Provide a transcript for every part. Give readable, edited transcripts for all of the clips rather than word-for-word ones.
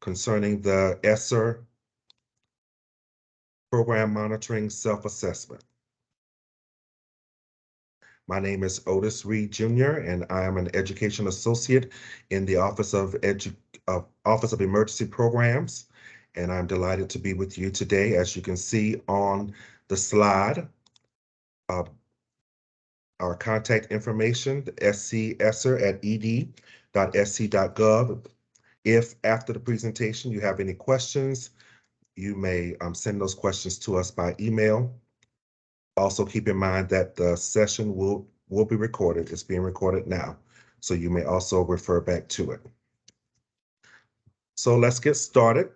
concerning the ESSER program monitoring self-assessment. My name is Otis Reed Jr., and I am an education associate in the Office of Emergency Programs. And I'm delighted to be with you today. As you can see on the slide, our contact information, the scesser@ed.sc.gov. If after the presentation you have any questions, you may send those questions to us by email. Also keep in mind that the session will be recorded. It's being recorded now, so you may also refer back to it. So let's get started.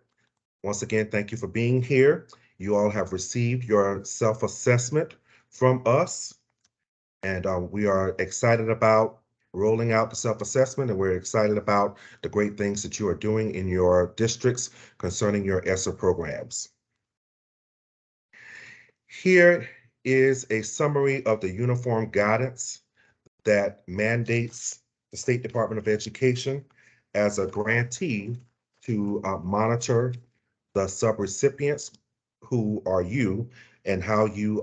Once again, thank you for being here. You all have received your self-assessment from us, and we are excited about rolling out the self-assessment, and we're excited about the great things that you are doing in your districts concerning your ESSER programs. Here is a summary of the uniform guidance that mandates the State Department of Education as a grantee to monitor the subrecipients, who are you, and how you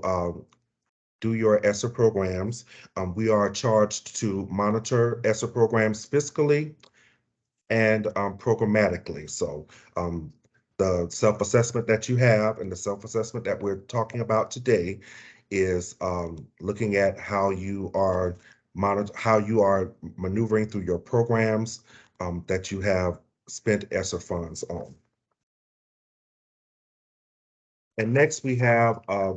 do your ESSER programs. We are charged to monitor ESSER programs fiscally and programmatically. So the self-assessment that you have and the self-assessment that we're talking about today is looking at how you are maneuvering through your programs that you have spent ESSER funds on. And next we have a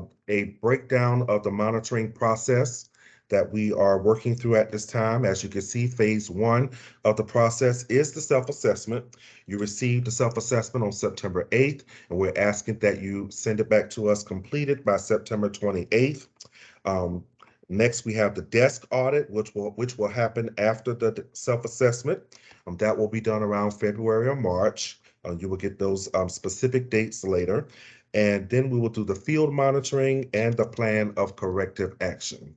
breakdown of the monitoring process that we are working through at this time. As you can see, phase 1 of the process is the self-assessment. You received the self-assessment on September 8th, and we're asking that you send it back to us completed by September 28th. Next, we have the desk audit, which will happen after the self-assessment. That will be done around February or March. You will get those specific dates later. And then we will do the field monitoring and the plan of corrective action.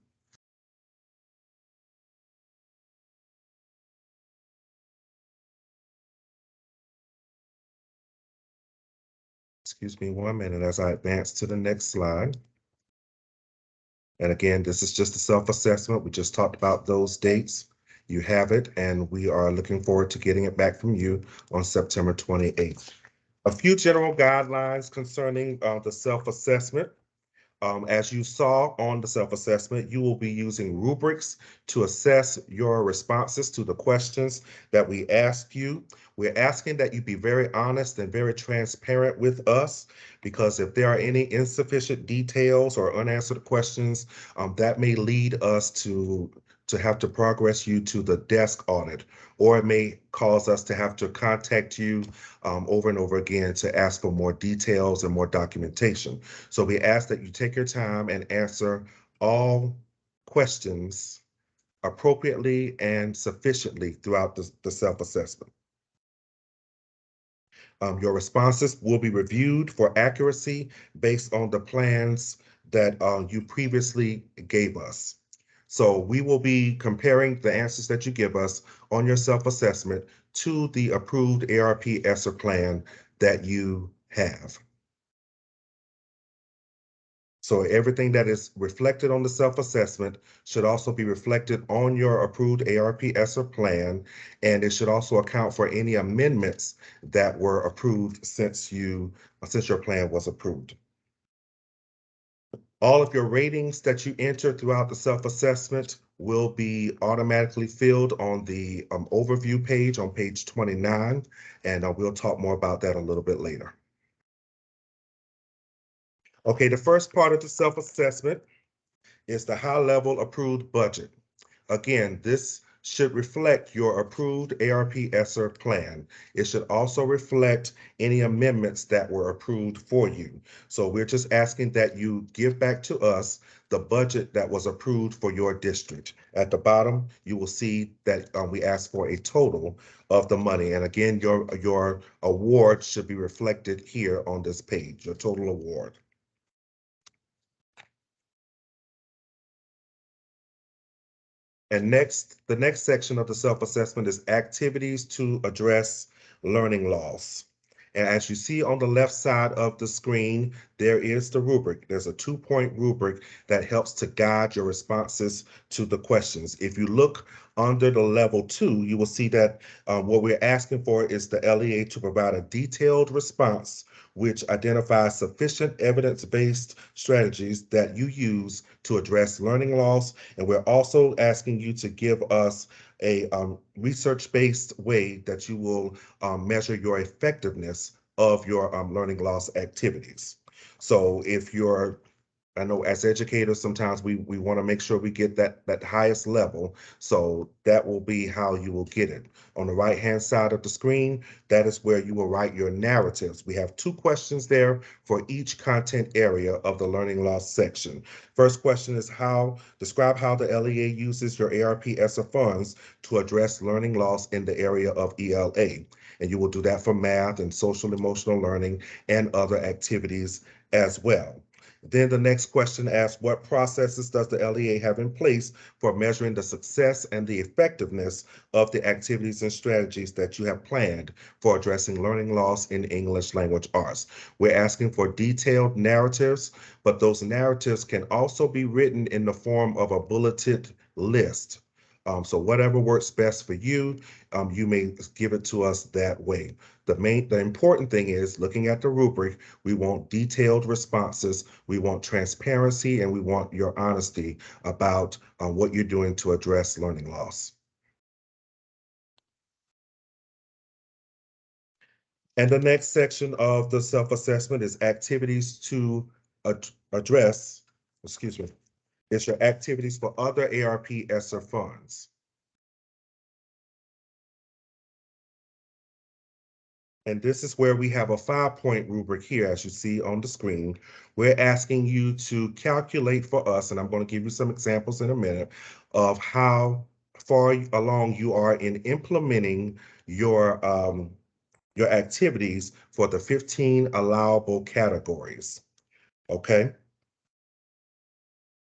Excuse me 1 minute as I advance to the next slide. And again, this is just a self-assessment. We just talked about those dates. You have it, and we are looking forward to getting it back from you on September 28th. A few general guidelines concerning the self-assessment. As you saw on the self-assessment, you will be using rubrics to assess your responses to the questions that we asked you. We're asking that you be very honest and very transparent with us, because if there are any insufficient details or unanswered questions, that may lead us to have to progress you to the desk audit, or it may cause us to have to contact you over and over again to ask for more details and more documentation. So we ask that you take your time and answer all questions appropriately and sufficiently throughout the self-assessment. Your responses will be reviewed for accuracy based on the plans that you previously gave us. So we will be comparing the answers that you give us on your self-assessment to the approved ARP ESSER plan that you have. So everything that is reflected on the self-assessment should also be reflected on your approved ARP ESSER plan, and it should also account for any amendments that were approved since your plan was approved. All of your ratings that you enter throughout the self-assessment will be automatically filled on the overview page on page 29, and we'll talk more about that a little bit later. Okay, the first part of the self-assessment is the high-level approved budget. Again, this should reflect your approved ARP ESSER plan. It should also reflect any amendments that were approved for you. So we're just asking that you give back to us the budget that was approved for your district. At the bottom, you will see that we asked for a total of the money. And again, your award should be reflected here on this page, your total award. And next, the next section of the self-assessment is activities to address learning loss. And as you see on the left side of the screen, there is the rubric. There's a 2-point rubric that helps to guide your responses to the questions. If you look under the level 2, you will see that what we're asking for is the LEA to provide a detailed response which identifies sufficient evidence-based strategies that you use to address learning loss. And we're also asking you to give us a research-based way that you will measure your effectiveness of your learning loss activities. So if you're I know as educators, sometimes we want to make sure we get that highest level. So that will be how you will get it. On the right-hand side of the screen, that is where you will write your narratives. We have 2 questions there for each content area of the learning loss section. First question is describe how the LEA uses your ARP ESSER funds to address learning loss in the area of ELA. And you will do that for math and social emotional learning and other activities as well. Then the next question asks, what processes does the LEA have in place for measuring the success and the effectiveness of the activities and strategies that you have planned for addressing learning loss in English language arts? We're asking for detailed narratives, but those narratives can also be written in the form of a bulleted list. So whatever works best for you, you may give it to us that way. The important thing is looking at the rubric, we want detailed responses, we want transparency, and we want your honesty about what you're doing to address learning loss. And the next section of the self-assessment is activities to address, excuse me, it's your activities for other ARP ESSER funds. And this is where we have a 5-point rubric here, as you see on the screen. We're asking you to calculate for us, and I'm going to give you some examples in a minute, of how far along you are in implementing your activities for the 15 allowable categories, okay?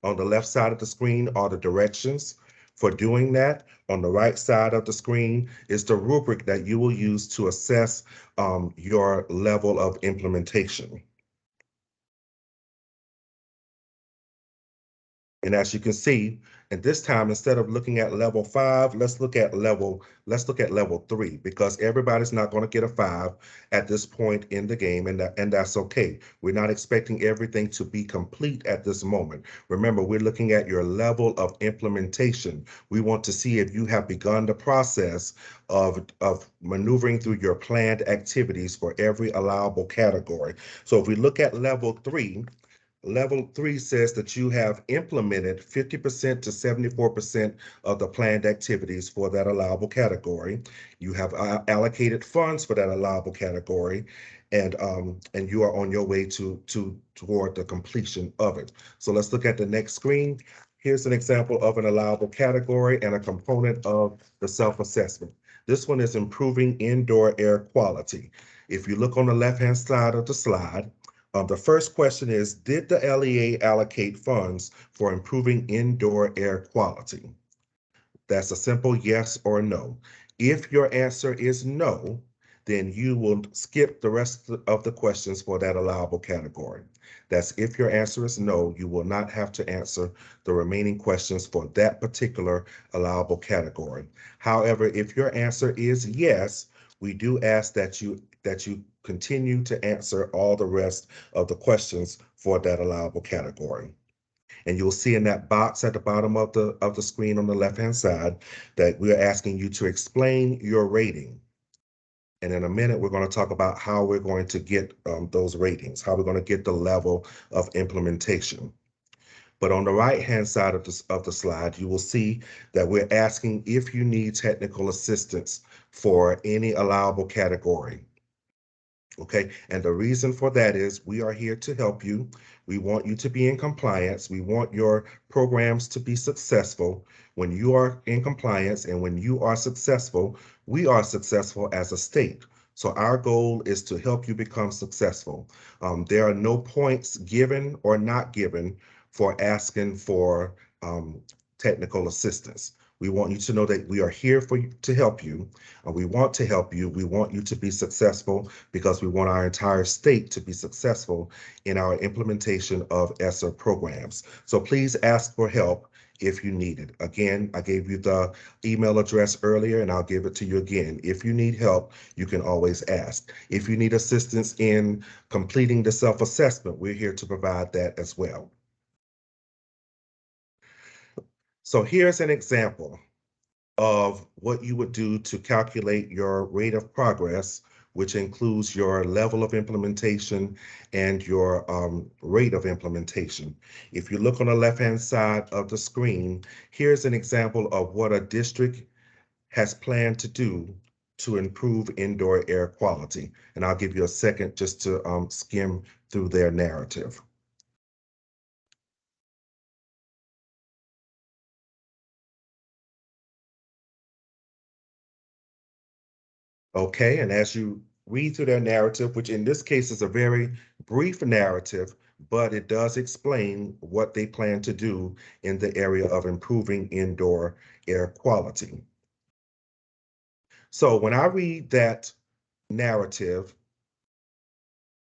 On the left side of the screen are the directions for doing that. On the right side of the screen is the rubric that you will use to assess your level of implementation. And as you can see, at this time, instead of looking at level 5, let's look at level 3, because everybody's not going to get a 5 at this point in the game, and that's okay. We're not expecting everything to be complete at this moment. Remember, we're looking at your level of implementation. We want to see if you have begun the process of maneuvering through your planned activities for every allowable category. So if we look at level 3, Level 3 says that you have implemented 50% to 74% of the planned activities for that allowable category. You have allocated funds for that allowable category, and you are on your way toward the completion of it. So let's look at the next screen. Here's an example of an allowable category and a component of the self-assessment. This one is improving indoor air quality. If you look on the left-hand side of the slide, the first question is, did the LEA allocate funds for improving indoor air quality? That's a simple yes or no. If your answer is no, then you will skip the rest of the questions for that allowable category. That's if your answer is no, you will not have to answer the remaining questions for that particular allowable category. However, if your answer is yes, we do ask that you continue to answer all the rest of the questions for that allowable category. And you'll see in that box at the bottom of the screen on the left-hand side that we're asking you to explain your rating. And in a minute, we're going to talk about how we're going to get those ratings, how we're going to get the level of implementation. But on the right-hand side of the slide, you will see that we're asking if you need technical assistance for any allowable category. Okay, and the reason for that is we are here to help you. We want you to be in compliance. We want your programs to be successful. When you are in compliance and when you are successful, we are successful as a state. So our goal is to help you become successful. There are no points given or not given for asking for technical assistance. We want you to know that we are here for you to help you. We want to help you. We want you to be successful because we want our entire state to be successful in our implementation of ESSER programs. So please ask for help if you need it. Again, I gave you the email address earlier, and I'll give it to you again. If you need help, you can always ask. If you need assistance in completing the self-assessment, we're here to provide that as well. So here's an example of what you would do to calculate your rate of progress, which includes your level of implementation and your rate of implementation. If you look on the left-hand side of the screen, here's an example of what a district has planned to do to improve indoor air quality. And I'll give you a second just to skim through their narrative. Okay, and as you read through their narrative, which in this case is a very brief narrative, but it does explain what they plan to do in the area of improving indoor air quality. So when I read that narrative,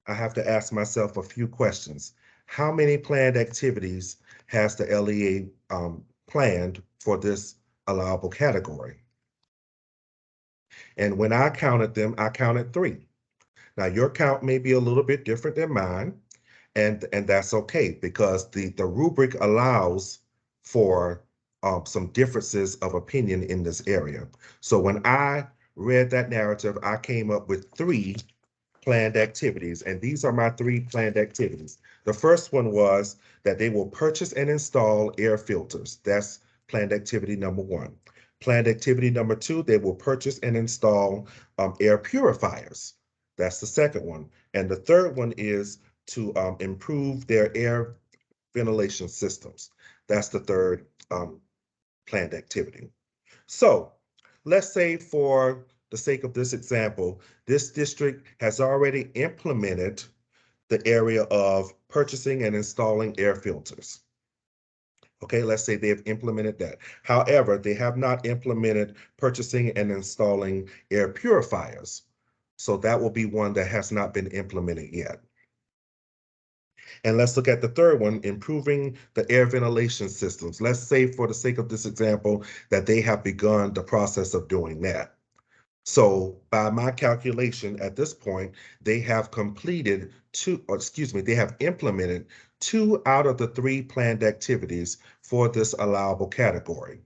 I have to ask myself a few questions. How many planned activities has the LEA planned for this allowable category? And when I counted them, I counted 3. Now, your count may be a little bit different than mine, and that's okay because the rubric allows for some differences of opinion in this area. So when I read that narrative, I came up with 3 planned activities, and these are my 3 planned activities. The first one was that they will purchase and install air filters. That's planned activity number 1. Planned activity number 2, they will purchase and install air purifiers. That's the second one. And the third one is to improve their air ventilation systems. That's the third planned activity. So let's say for the sake of this example, this district has already implemented the area of purchasing and installing air filters. Okay, let's say they have implemented that. However, they have not implemented purchasing and installing air purifiers. So that will be one that has not been implemented yet. And let's look at the third one, improving the air ventilation systems. Let's say for the sake of this example that they have begun the process of doing that. So by my calculation at this point, they have completed they have implemented 2 out of the 3 planned activities for this allowable category.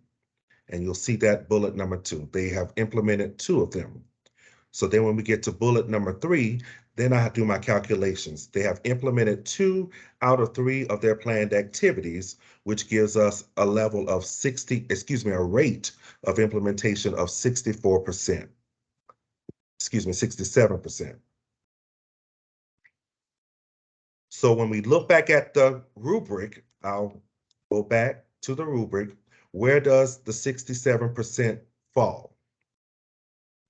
And you'll see that bullet number 2. They have implemented 2 of them. So then when we get to bullet number 3, then I do my calculations. They have implemented 2 out of 3 of their planned activities, which gives us a level of a rate of implementation of 64%. 67%. So when we look back at the rubric, I'll go back to the rubric. Where does the 67% fall?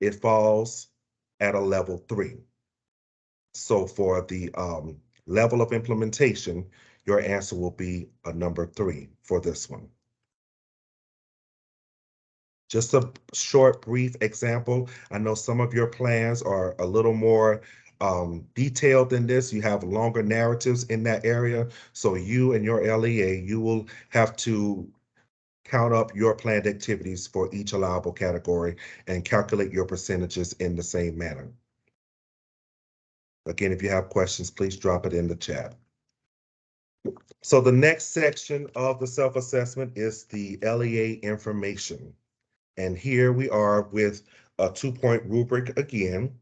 It falls at a level 3. So for the level of implementation, your answer will be a number 3 for this one. Just a short, brief example. I know some of your plans are a little more detailed than this. You have longer narratives in that area. So you and your LEA, you will have to count up your planned activities for each allowable category and calculate your percentages in the same manner. Again, if you have questions, please drop it in the chat. So the next section of the self-assessment is the LEA information. And here we are with a 2-point rubric again.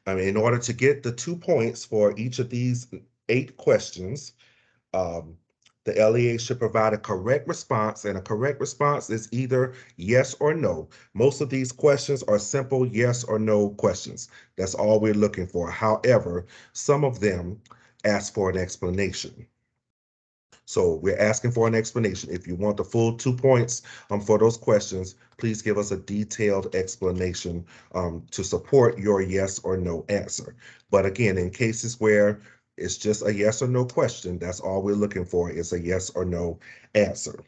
In order to get the 2 points for each of these 8 questions, the LEA should provide a correct response, and a correct response is either yes or no. Most of these questions are simple yes or no questions. That's all we're looking for. However, some of them ask for an explanation. So we're asking for an explanation. If you want the full 2 points for those questions, please give us a detailed explanation to support your yes or no answer. But again, in cases where it's just a yes or no question, that's all we're looking for is a yes or no answer.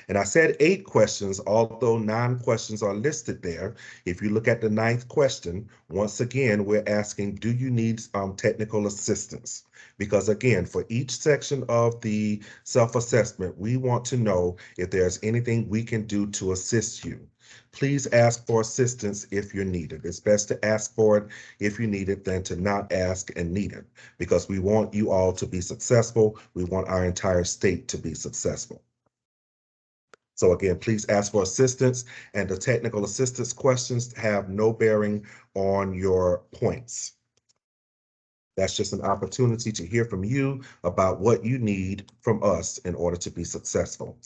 And I said 8 questions, although 9 questions are listed there. If you look at the 9th question, once again, we're asking, do you need technical assistance? Because again, for each section of the self-assessment, we want to know if there's anything we can do to assist you. Please ask for assistance if you're needed. It's best to ask for it if you need it than to not ask and need it, because we want you all to be successful. We want our entire state to be successful. So again, please ask for assistance, and the technical assistance questions have no bearing on your points. That's just an opportunity to hear from you about what you need from us in order to be successful.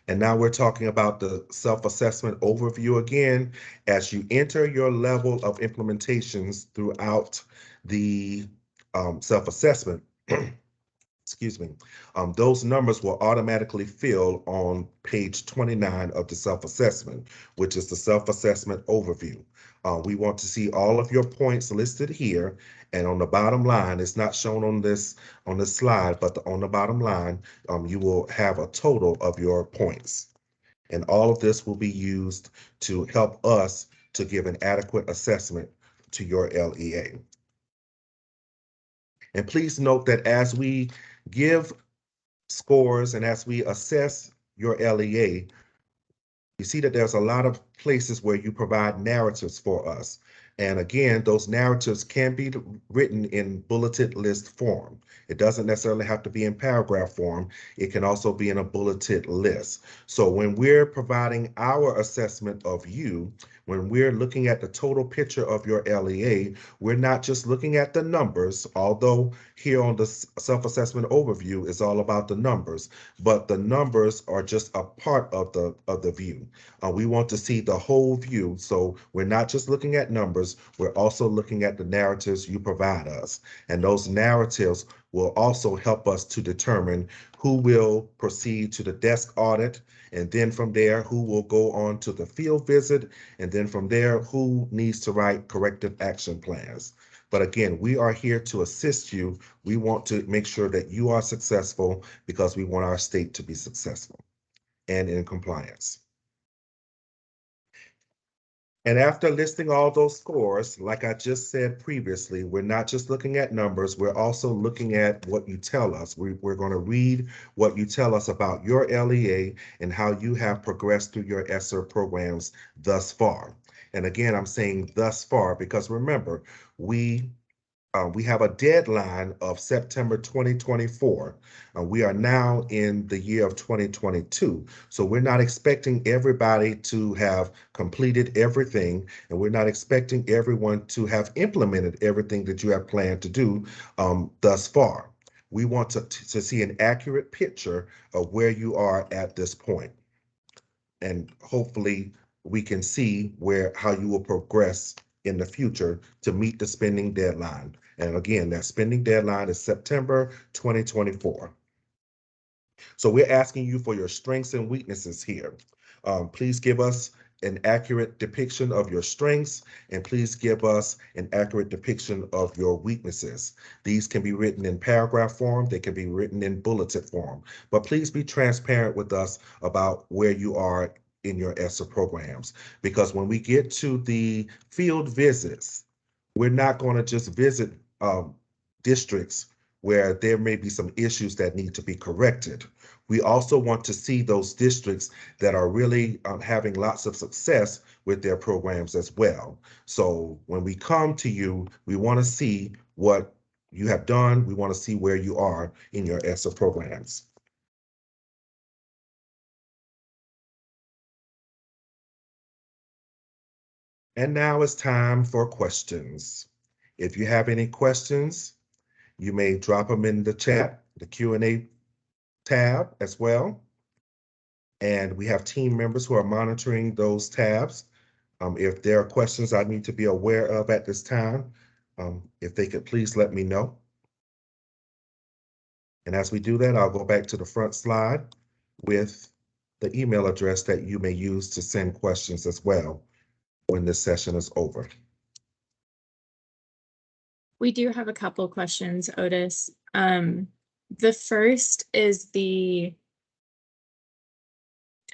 And now we're talking about the self-assessment overview again. As you enter your level of implementations throughout the self-assessment, excuse me, those numbers will automatically fill on page 29 of the self-assessment, which is the self-assessment overview. We want to see all of your points listed here, and on the bottom line, it's not shown on this slide, but on the bottom line, you will have a total of your points. And all of this will be used to help us to give an adequate assessment to your LEA. And please note that as we give scores and as we assess your LEA, you see that there's a lot of places where you provide narratives for us. And again, those narratives can be written in bulleted list form. It doesn't necessarily have to be in paragraph form. It can also be in a bulleted list. So when we're providing our assessment of you, when we're looking at the total picture of your LEA, we're not just looking at the numbers, although here on the self-assessment overview is all about the numbers, but the numbers are just a part of the view. We want to see the whole view. So we're not just looking at numbers, we're also looking at the narratives you provide us. And those narratives will also help us to determine who will proceed to the desk audit, and then from there, who will go on to the field visit, and then from there, who needs to write corrective action plans. But again, we are here to assist you. We want to make sure that you are successful because we want our state to be successful and in compliance. And after listing all those scores, like I just said previously, we're not just looking at numbers, we're also looking at what you tell us. We're going to read what you tell us about your LEA and how you have progressed through your ESSER programs thus far. And again, I'm saying thus far because remember, we have a deadline of September 2024. We are now in the year of 2022. So we're not expecting everybody to have completed everything, and we're not expecting everyone to have implemented everything that you have planned to do thus far. We want to see an accurate picture of where you are at this point. And hopefully we can see how you will progress in the future to meet the spending deadline. And again, that spending deadline is September 2024. So we're asking you for your strengths and weaknesses here. Please give us an accurate depiction of your strengths, and please give us an accurate depiction of your weaknesses. These can be written in paragraph form, they can be written in bulleted form, but please be transparent with us about where you are in your ESSER programs. Because when we get to the field visits, we're not going to just visit districts where there may be some issues that need to be corrected. We also want to see those districts that are really having lots of success with their programs as well. So when we come to you, we want to see what you have done. We want to see where you are in your ESSER programs. And now it's time for questions. If you have any questions, you may drop them in the chat, the Q&A tab as well. And we have team members who are monitoring those tabs. If there are questions I need to be aware of at this time, if they could please let me know. And as we do that, I'll go back to the front slide with the email address that you may use to send questions as well when this session is over. We do have a couple questions, Otis. The first is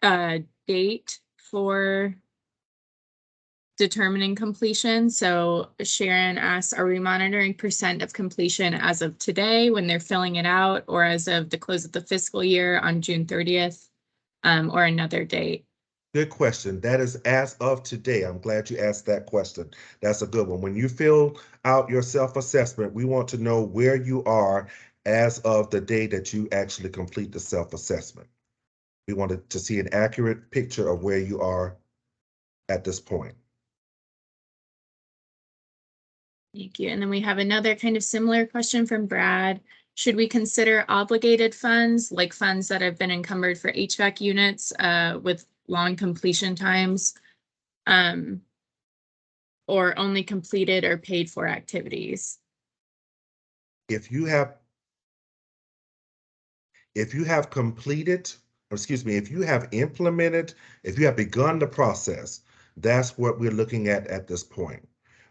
date for determining completion. So Sharon asks, are we monitoring percent of completion as of today when they're filling it out, or as of the close of the fiscal year on June 30th, or another date? Good question. That is as of today. I'm glad you asked that question. That's a good one. When you fill out your self-assessment, we want to know where you are as of the day that you actually complete the self-assessment. We wanted to see an accurate picture of where you are at this point. Thank you. And then we have another kind of similar question from Brad. Should we consider obligated funds, like funds that have been encumbered for HVAC units with long completion times, or only completed or paid for activities? If you have completed, or excuse me, if you have implemented, if you have begun the process, that's what we're looking at this point.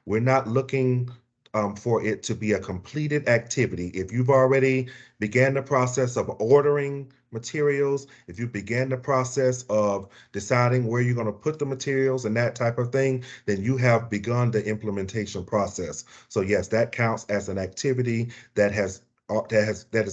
We're not looking for it to be a completed activity. If you've already began the process of ordering materials, if you began the process of deciding where you're going to put the materials and that type of thing, then you have begun the implementation process. So yes, that counts as an activity that is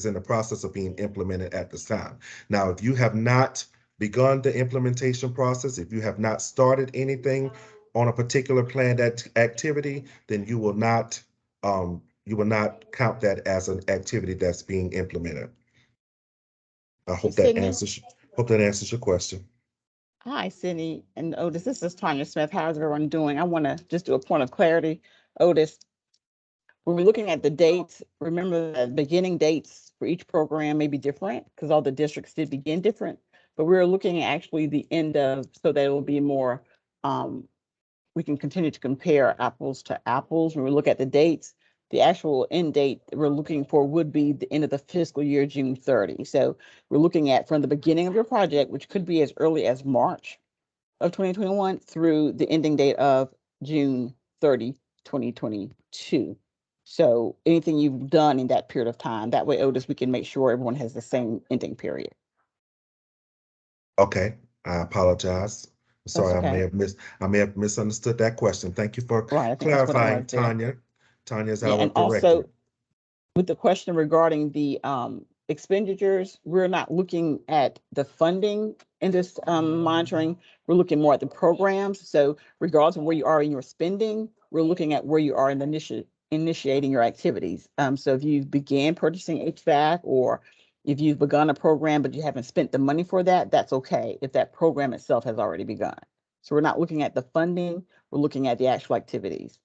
in the process of being implemented at this time. Now, if you have not begun the implementation process, if you have not started anything on a particular planned activity, then you will not count that as an activity that's being implemented. I hope that answers your question. Hi, Cindy and Otis. This is Tanya Smith. How's everyone doing? I want to just do a point of clarity. Otis, when we're looking at the dates, remember that beginning dates for each program may be different because all the districts did begin different, but we're looking at actually the end of, so that it will be more, we can continue to compare apples to apples. When we look at the dates, the actual end date we're looking for would be the end of the fiscal year, June 30. So we're looking at from the beginning of your project, which could be as early as March of 2021 through the ending date of June 30, 2022. So anything you've done in that period of time, that way, Otis, we can make sure everyone has the same ending period. Okay, I apologize. Sorry, okay. I may have misunderstood that question. Thank you for Right, clarifying, Tanya. Tanya's our and director. also with the question regarding the expenditures, we're not looking at the funding in this monitoring. We're looking more at the programs. So regardless of where you are in your spending, we're looking at where you are in the initiating your activities. So if you began purchasing HVAC, or if you've begun a program but you haven't spent the money for that, that's okay if that program itself has already begun. So we're not looking at the funding, we're looking at the actual activities.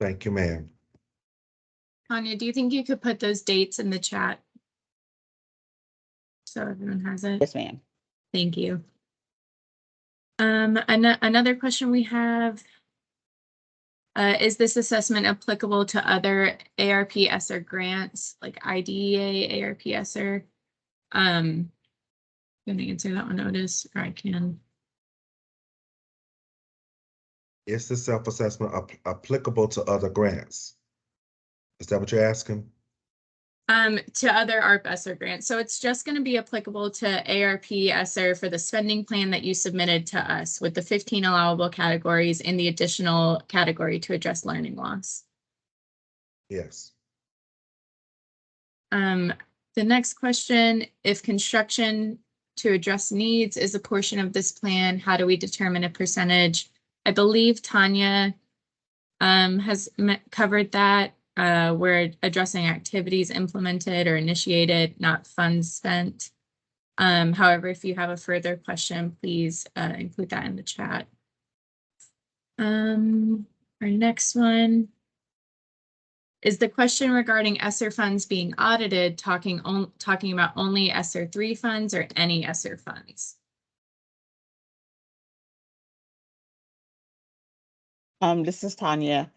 Thank you, ma'am. Tanya, do you think you could put those dates in the chat so everyone has it? Yes, ma'am. Thank you. Another question we have, is this assessment applicable to other ARP ESSER grants like IDEA, ARP ESSER? I'm gonna answer that one, Otis, or I can. Is the self-assessment applicable to other grants? Is that what you're asking? To other ARP ESSER grants. So it's just going to be applicable to ARP ESSER for the spending plan that you submitted to us with the 15 allowable categories and the additional category to address learning loss. Yes. The next question, if construction to address needs is a portion of this plan, how do we determine a percentage? I believe Tanya has covered that. We're addressing activities implemented or initiated, not funds spent. However, if you have a further question, please include that in the chat. Our next one is the question regarding ESSER funds being audited, talking about only ESSER 3 funds or any ESSER funds? This is Tanya.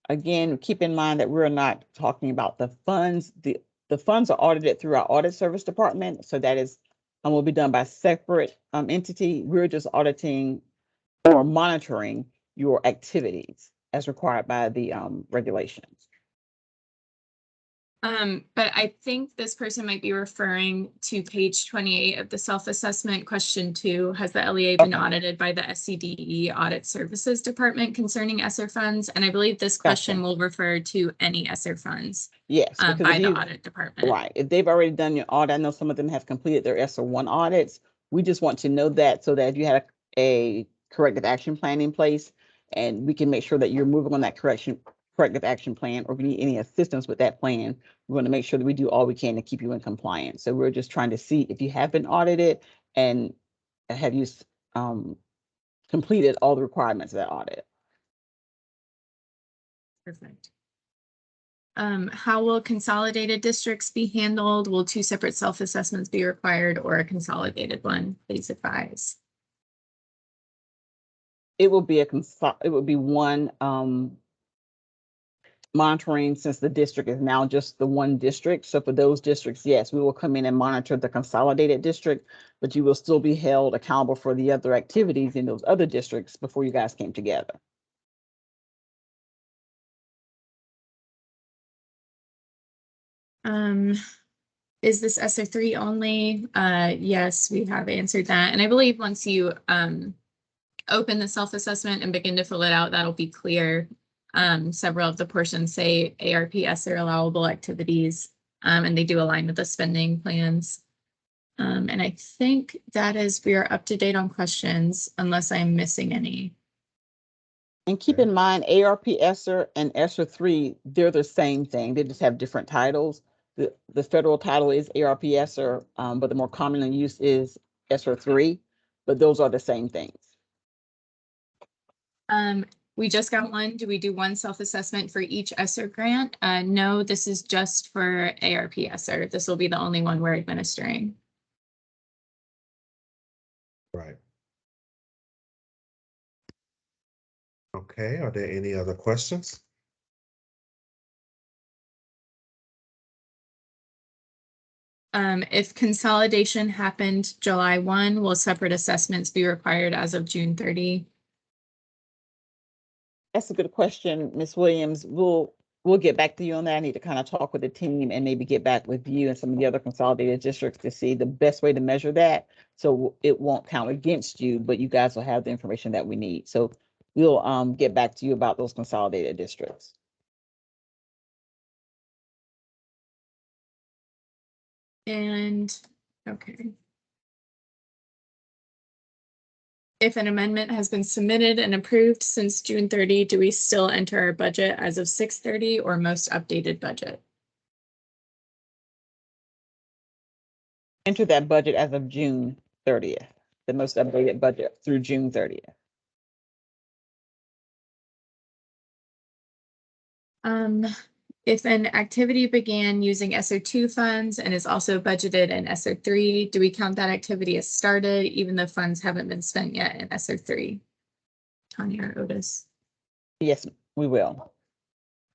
Again, keep in mind that we're not talking about the funds. The funds are audited through our audit service department. So that is will be done by a separate entity. We're just auditing or monitoring your activities as required by the regulations. But I think this person might be referring to page 28 of the self-assessment. Question 2, has the LEA been Okay. audited by the SCDE Audit Services Department concerning ESSER funds? And I believe this question will refer to any ESSER funds Yes, because by if the you, audit department. right, if they've already done your audit, I know some of them have completed their ESSER one audits. We just want to know that so that if you had a corrective action plan in place, and we can make sure that you're moving on that corrective action plan, or if you need any assistance with that plan, we want to make sure that we do all we can to keep you in compliance. So we're just trying to see if you have been audited and have you completed all the requirements of that audit. Perfect. How will consolidated districts be handled? Will 2 separate self-assessments be required or a consolidated one? Please advise. It will be one monitoring, since the district is now just the one district. So for those districts, yes, we will come in and monitor the consolidated district, but you will still be held accountable for the other activities in those other districts before you guys came together. Is this ESSER 3 only? Yes, we have answered that. And I believe once you open the self-assessment and begin to fill it out, that'll be clear. Several of the portions say ARP ESSER allowable activities, and they do align with the spending plans. And I think that is, we are up to date on questions unless I'm missing any. And keep in mind, ARP ESSER and ESSER 3, they're the same thing. They just have different titles. The federal title is ARP ESSER, but the more commonly used is ESSER 3, but those are the same things. We just got one. Do we do one self-assessment for each ESSER grant? No, this is just for ARP ESSER. This will be the only one we're administering. Right. Okay, are there any other questions? If consolidation happened July 1, will separate assessments be required as of June 30? That's a good question, Ms. Williams. We'll get back to you on that. I need to kind of talk with the team and maybe get back with you and some of the other consolidated districts to see the best way to measure that. So it won't count against you, but you guys will have the information that we need. So we'll get back to you about those consolidated districts. And, okay. If an amendment has been submitted and approved since June 30, do we still enter our budget as of 6/30 or most updated budget? Enter that budget as of June 30th, the most updated budget through June 30th. If an activity began using ESSER 2 funds and is also budgeted in ESSER 3, do we count that activity as started even though funds haven't been spent yet in ESSER 3? Tanya or Otis? Yes, we will.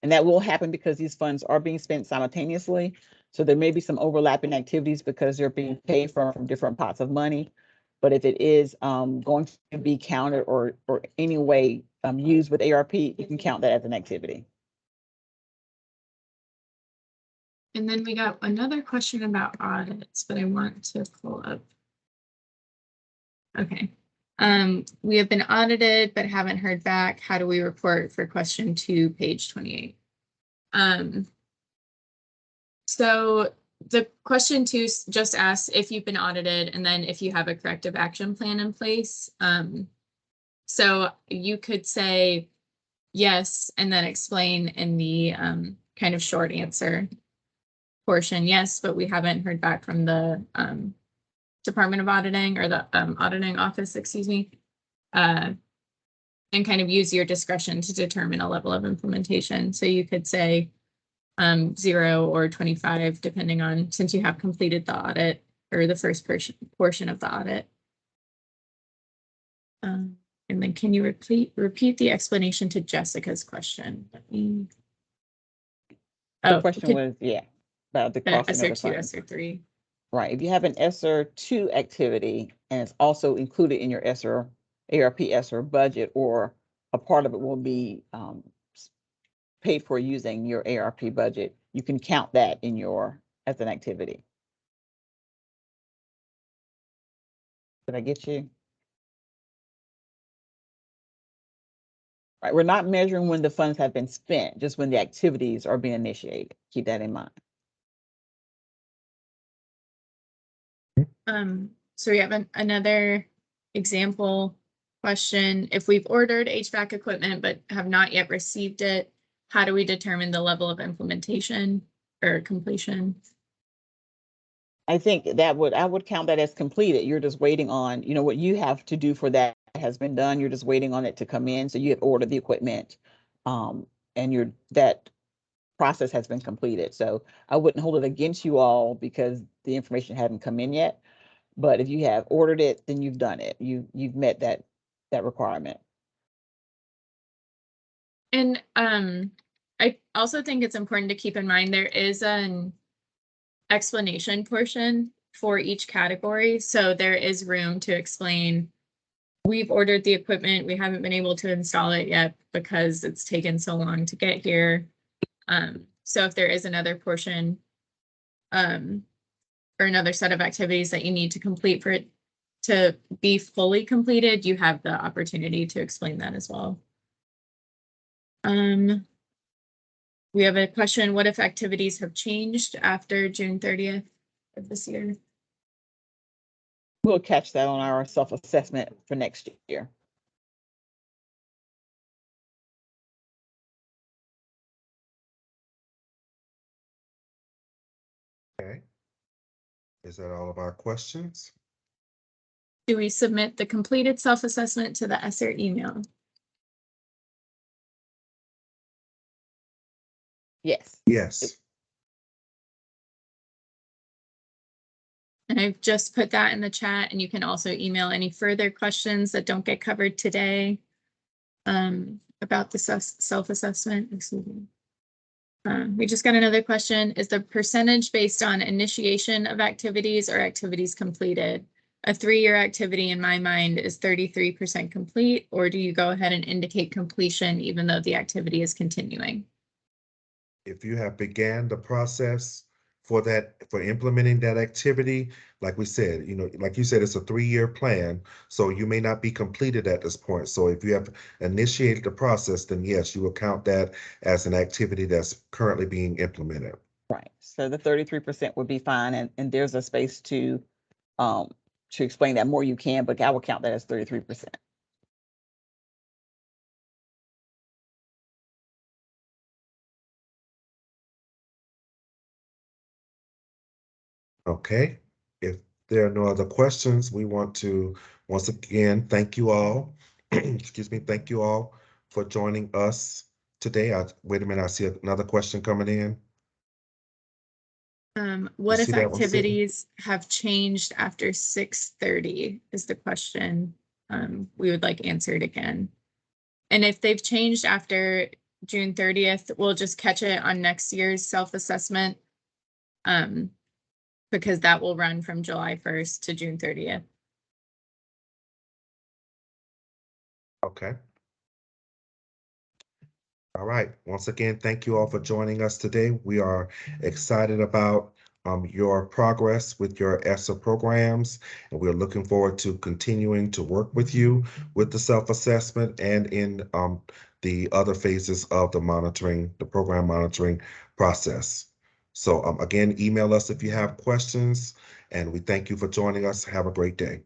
And that will happen because these funds are being spent simultaneously. So there may be some overlapping activities because they're being paid from different pots of money. But if it is going to be counted or any way used with ARP, you can count that as an activity. And then we got another question about audits, but I want to pull up. Okay. We have been audited, but haven't heard back. How do we report for question 2, page 28? So the question 2 just asks if you've been audited and then if you have a corrective action plan in place. So you could say yes, and then explain in the kind of short answer portion, yes, but we haven't heard back from the Department of Auditing or the auditing office, excuse me, and kind of use your discretion to determine a level of implementation. So you could say 0 or 25, depending on, since you have completed the audit or the first portion of the audit. And then can you repeat the explanation to Jessica's question? The Oh, question was, yeah, about the cost of ESSER the 2, funds. ESSER 3. Right. If you have an ESSER 2 activity and it's also included in your ESSER, ARP ESSER budget, or a part of it will be paid for using your ARP budget, you can count that in as an activity. Did I get you? Right, we're not measuring when the funds have been spent, just when the activities are being initiated. Keep that in mind. So we have another example question. If we've ordered HVAC equipment but have not yet received it, how do we determine the level of implementation or completion? I think I would count that as completed. You're just waiting on, what you have to do for that has been done. You're just waiting on it to come in. So you have ordered the equipment, and that process has been completed. So I wouldn't hold it against you all because the information hadn't come in yet. But if you have ordered it, then you've done it. You've met that requirement. And I also think it's important to keep in mind there is an explanation portion for each category. So there is room to explain, we've ordered the equipment, we haven't been able to install it yet because it's taken so long to get here. So if there is another portion or another set of activities that you need to complete for it to be fully completed, you have the opportunity to explain that as well. We have a question, what if activities have changed after June 30th of this year? We'll catch that on our self-assessment for next year. Okay. Is that all of our questions? Do we submit the completed self-assessment to the ESSER email? Yes. Yes. And I've just put that in the chat, and you can also email any further questions that don't get covered today about the self-assessment. Excuse me. We just got another question. Is the percentage based on initiation of activities or activities completed? A 3-year activity in my mind is 33% complete, or do you go ahead and indicate completion even though the activity is continuing? If you have began the process for implementing that activity, like we said, like you said, it's a 3-year plan, so you may not be completed at this point. So if you have initiated the process, then yes, you will count that as an activity that's currently being implemented. Right. So the 33% would be fine, and there's a space to explain that more you can, but I will count that as 33%. Okay, if there are no other questions, we want to once again thank you all. Excuse me, thank you all for joining us today. Wait a minute, I see another question coming in. What if see that one, Sydney? activities have changed after 6:30 is the question we would like answered again. And if they've changed after June 30th, we'll just catch it on next year's self-assessment because that will run from July 1st to June 30th. Okay. All right. Once again, thank you all for joining us today. We are excited about your progress with your ESSER programs, and we're looking forward to continuing to work with you with the self-assessment and in the other phases of the program monitoring process. So again, email us if you have questions, and we thank you for joining us. Have a great day.